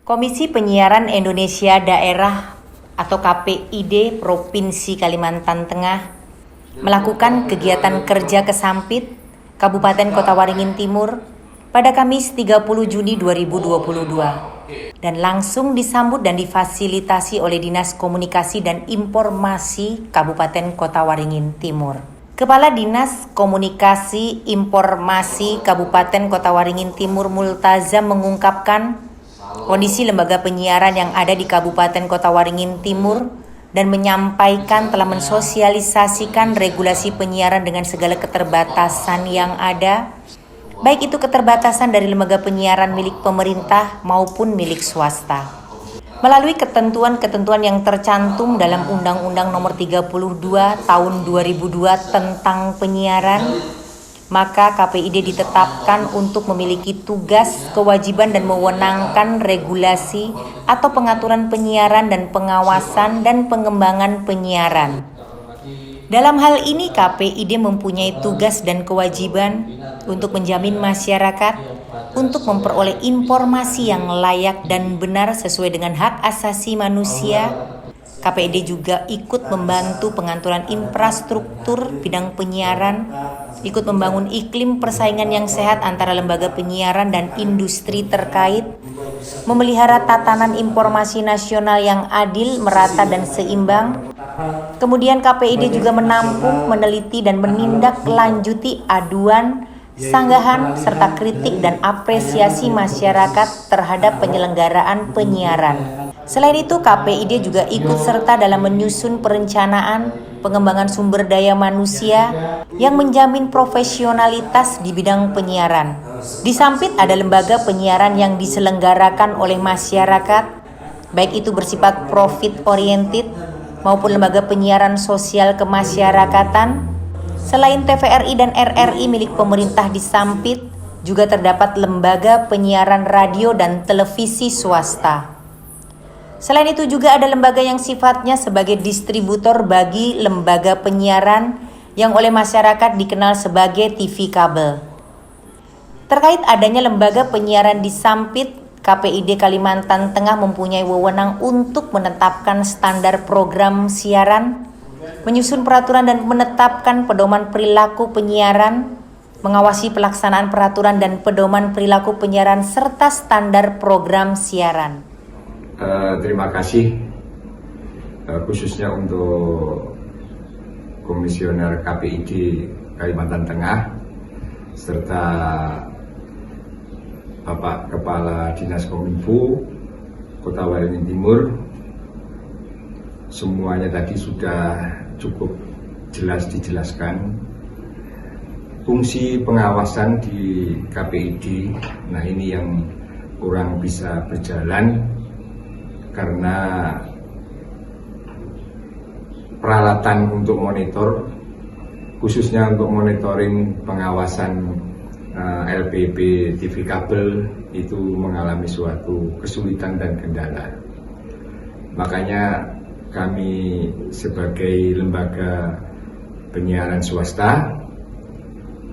Komisi Penyiaran Indonesia Daerah atau KPID Provinsi Kalimantan Tengah melakukan kegiatan kerja ke Sampit, Kabupaten Kota Waringin Timur pada Kamis 30 Juni 2022 dan langsung disambut dan difasilitasi oleh Dinas Komunikasi dan Informasi Kabupaten Kota Waringin Timur. Kepala Dinas Komunikasi Informasi Kabupaten Kota Waringin Timur Multazam mengungkapkan kondisi lembaga penyiaran yang ada di Kabupaten Kota Waringin Timur dan menyampaikan telah mensosialisasikan regulasi penyiaran dengan segala keterbatasan yang ada, baik itu keterbatasan dari lembaga penyiaran milik pemerintah maupun milik swasta. Melalui ketentuan-ketentuan yang tercantum dalam Undang-Undang Nomor 32 Tahun 2002 tentang penyiaran, maka KPID ditetapkan untuk memiliki tugas, kewajiban dan mewenangkan regulasi atau pengaturan penyiaran dan pengawasan dan pengembangan penyiaran. Dalam hal ini KPID mempunyai tugas dan kewajiban untuk menjamin masyarakat untuk memperoleh informasi yang layak dan benar sesuai dengan hak asasi manusia. KPID juga ikut membantu pengaturan infrastruktur bidang penyiaran, ikut membangun iklim persaingan yang sehat antara lembaga penyiaran dan industri terkait, memelihara tatanan informasi nasional yang adil, merata dan seimbang. Kemudian KPID juga menampung, meneliti dan menindaklanjuti aduan, sanggahan, serta kritik dan apresiasi masyarakat terhadap penyelenggaraan penyiaran. Selain itu, KPID juga ikut serta dalam menyusun perencanaan pengembangan sumber daya manusia yang menjamin profesionalitas di bidang penyiaran. Di Sampit ada lembaga penyiaran yang diselenggarakan oleh masyarakat, baik itu bersifat profit oriented maupun lembaga penyiaran sosial kemasyarakatan. Selain TVRI dan RRI milik pemerintah di Sampit, juga terdapat lembaga penyiaran radio dan televisi swasta. Selain itu juga ada lembaga yang sifatnya sebagai distributor bagi lembaga penyiaran yang oleh masyarakat dikenal sebagai TV kabel. Terkait adanya lembaga penyiaran di Sampit, KPID Kalimantan Tengah mempunyai wewenang untuk menetapkan standar program siaran, menyusun peraturan dan menetapkan pedoman perilaku penyiaran, mengawasi pelaksanaan peraturan dan pedoman perilaku penyiaran serta standar program siaran. Terima kasih khususnya untuk Komisioner KPID Kalimantan Tengah serta Bapak Kepala Dinas Kominfo Kota Waringin Timur. Semuanya tadi sudah cukup jelas dijelaskan. Fungsi pengawasan di KPID, nah ini yang kurang bisa berjalan karena peralatan untuk monitor, khususnya untuk monitoring pengawasan LPB TV kabel itu mengalami suatu kesulitan dan kendala. Makanya kami sebagai lembaga penyiaran swasta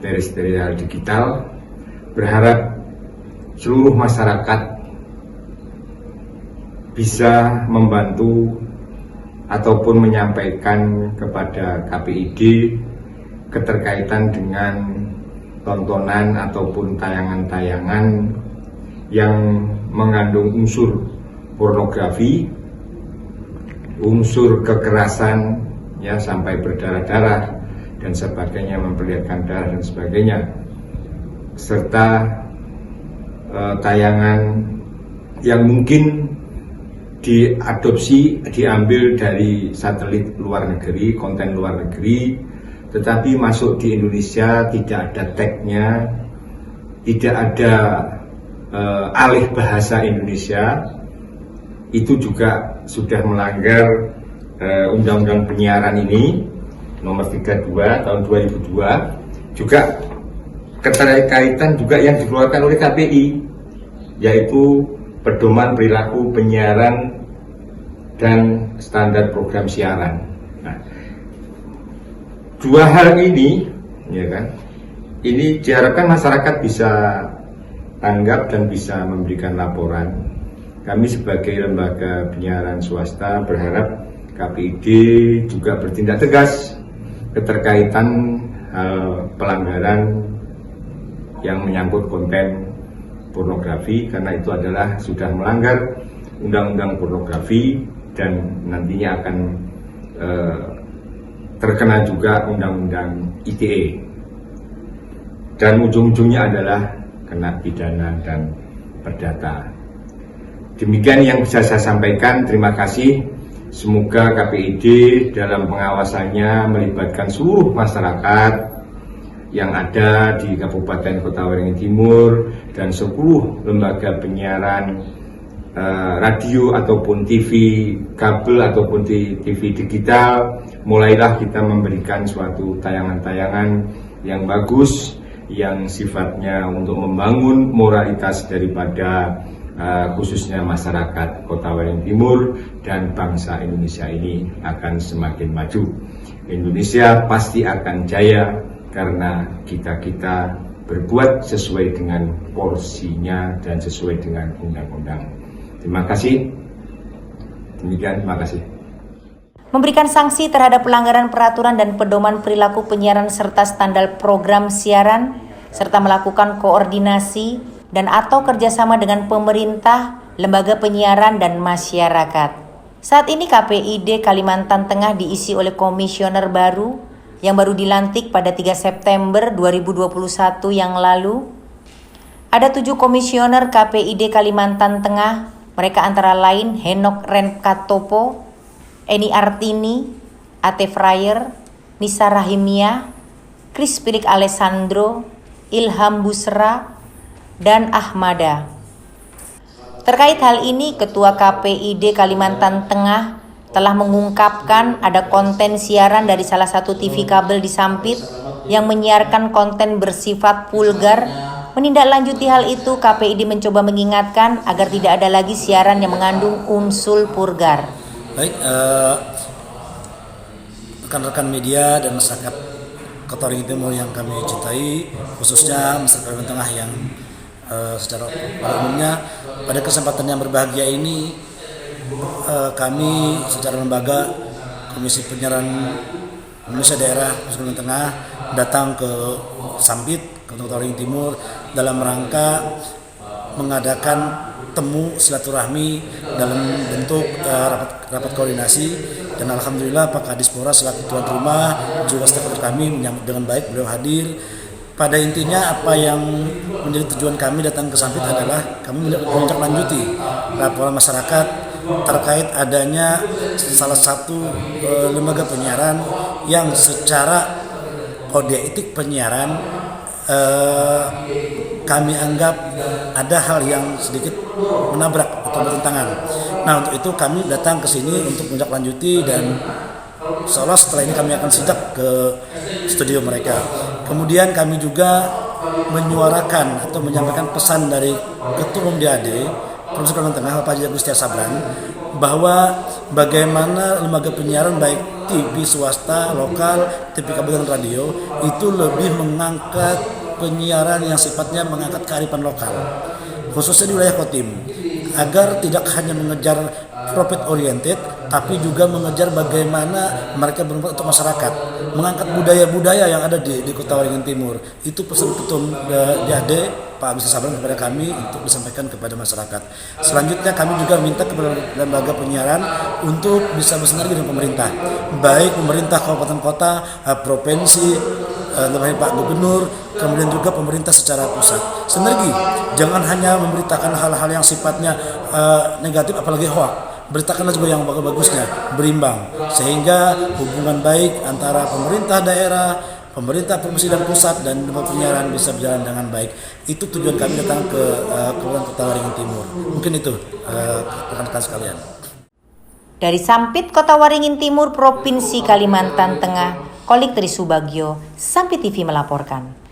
terestrial digital berharap seluruh masyarakat bisa membantu ataupun menyampaikan kepada KPID keterkaitan dengan tontonan ataupun tayangan-tayangan yang mengandung unsur pornografi, unsur kekerasan ya sampai berdarah-darah dan sebagainya, memperlihatkan darah dan sebagainya, serta tayangan yang mungkin diambil dari satelit luar negeri, konten luar negeri, tetapi masuk di Indonesia tidak ada tagnya, tidak ada alih bahasa Indonesia. Itu juga sudah melanggar Undang-Undang Penyiaran ini Nomor 32 Tahun 2002. Juga keterkaitan juga yang dikeluarkan oleh KPI, yaitu Pedoman Perilaku Penyiaran dan Standar Program Siaran. Nah, dua hal ini, ya kan, ini diharapkan masyarakat bisa tanggap dan bisa memberikan laporan kami sebagai lembaga penyiaran swasta berharap KPID juga bertindak tegas keterkaitan pelanggaran yang menyangkut konten pornografi, karena itu adalah sudah melanggar undang-undang pornografi dan nantinya akan terkena juga undang-undang ITE, dan ujung-ujungnya adalah kena pidana dan perdata. Demikian yang bisa saya sampaikan. Terima kasih. Semoga KPID dalam pengawasannya melibatkan seluruh masyarakat yang ada di Kabupaten Kota Waringin Timur dan 10 lembaga penyiaran radio ataupun TV kabel ataupun TV digital. Mulailah kita memberikan suatu tayangan-tayangan yang bagus, yang sifatnya untuk membangun moralitas daripada khususnya masyarakat Kota Waringin Timur, dan bangsa Indonesia ini akan semakin maju. Indonesia pasti akan jaya karena kita berbuat sesuai dengan porsinya dan sesuai dengan undang-undang. Terima kasih. Demikian, terima kasih. Memberikan sanksi terhadap pelanggaran peraturan dan pedoman perilaku penyiaran serta standar program siaran, serta melakukan koordinasi dan atau kerjasama dengan pemerintah, lembaga penyiaran, dan masyarakat. Saat ini KPID Kalimantan Tengah diisi oleh komisioner baru yang baru dilantik pada 3 September 2021 yang lalu. Ada 7 komisioner KPID Kalimantan Tengah, mereka antara lain Henok Renkatopo, Eni Artini, Ate Fryer, Nisa Rahimia, Chris Pilik Alessandro, Ilham Busra, dan Ahmada. Terkait hal ini, Ketua KPID Kalimantan Tengah telah mengungkapkan ada konten siaran dari salah satu TV kabel di Sampit yang menyiarkan konten bersifat vulgar. Menindaklanjuti hal itu, KPID mencoba mengingatkan agar tidak ada lagi siaran yang mengandung unsur vulgar. Baik, rekan-rekan media dan masyarakat Kota Waringin Timur yang kami cintai, khususnya masyarakat Kalimantan Tengah yang secara umumnya, pada kesempatan yang berbahagia ini kami secara lembaga Komisi Penyiaran Indonesia Daerah Kalimantan Tengah datang ke Sampit, Kota Waringin Timur dalam rangka mengadakan temu silaturahmi dalam bentuk rapat koordinasi, dan alhamdulillah Pak Kadispora selaku tuan rumah juga stakeholder kami menyambut dengan baik, beliau hadir. Pada intinya apa yang menjadi tujuan kami datang ke Sampit adalah kami menindaklanjuti laporan masyarakat terkait adanya salah satu lembaga penyiaran yang secara kode etik penyiaran kami anggap ada hal yang sedikit menabrak atau bertentangan. Nah, untuk itu kami datang ke sini untuk menindaklanjuti, dan seolah setelah ini kami akan sidak ke studio mereka. Kemudian kami juga menyuarakan atau menyampaikan pesan dari Ketua Umum DAD Provinsi Kalimantan Tengah, Bapak Haji Agustia Sabran, bahwa bagaimana lembaga penyiaran baik TV swasta, lokal, TV kabel dan radio itu lebih mengangkat penyiaran yang sifatnya mengangkat kearifan lokal, khususnya di wilayah Kotim, agar tidak hanya mengejar profit oriented, tapi juga mengejar bagaimana mereka bermanfaat untuk masyarakat, mengangkat budaya-budaya yang ada di Kota Waringin Timur. Itu pesan Ketua DAD Pak Agustia Sabran kepada kami untuk disampaikan kepada masyarakat. Selanjutnya kami juga minta kepada lembaga penyiaran untuk bisa bersinergi dengan pemerintah, baik pemerintah kabupaten kota, provinsi, Pak Gubernur, kemudian juga pemerintah secara pusat. Sinergi, jangan hanya memberitakan hal-hal yang sifatnya negatif apalagi hoax. Beritakanlah juga yang bagus-bagusnya, berimbang, sehingga hubungan baik antara pemerintah daerah, pemerintah provinsi dan pusat, dan lembaga penyiaran bisa berjalan dengan baik. Itu tujuan kami datang ke Kabupaten Kota Waringin Timur. Mungkin itu rekan-rekan sekalian. Dari Sampit, Kota Waringin Timur, Provinsi Kalimantan Tengah, Kolik Trisubagio, Sampit TV melaporkan.